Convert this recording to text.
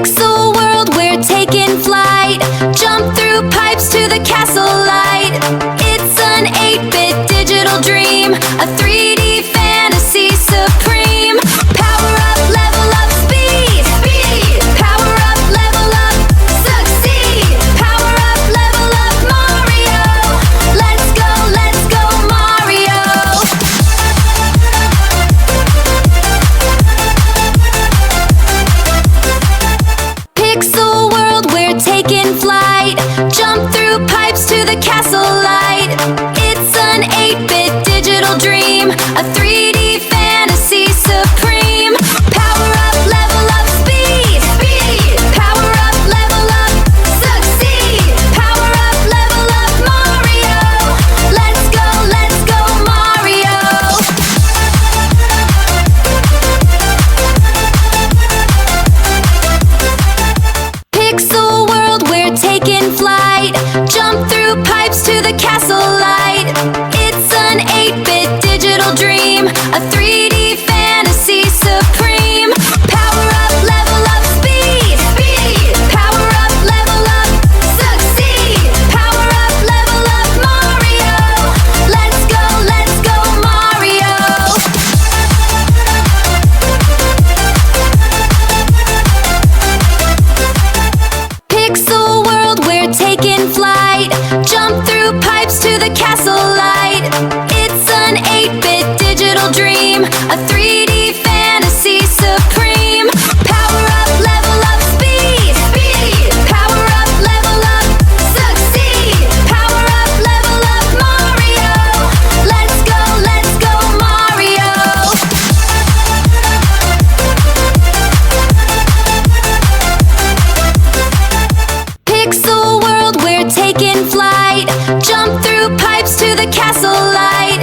Pixel world, we're taking flight. Jump through pipes to the castle light. It's an 8-bit digital dream, a 3D fantasy supreme. Power up, level up, speed, speed. Power up, level up, succeed. Power up, level up, Mario. Let's go, Mario. Pixel world, we're taking flight. Jump through pipes to the castle light. It's an 8-bit digital dream, a 3D fantasy supreme. Power up, level up, speed, speed. Power up, level up, succeed. Power up, level up, Mario. Let's go, Mario. Pixel world, we're taking flight. Jump through pipes to the castle light. It's an 8-bit digital dream, a 3D fantasy supreme. Power up, level up, speed, speed. Power up, level up, succeed. Power up, level up, Mario. Let's go, Mario. Pixel world, we're taking flight. Jump through pipes to the castle light. It's an 8-bit digital dream, a 3D fantasy supreme. Power up, level up, speed, speed. Power up, level up, succeed. Power up, level up, Mario. Let's go, Mario. Pixel world, we're taking flight. Jump through pipes to the castle light.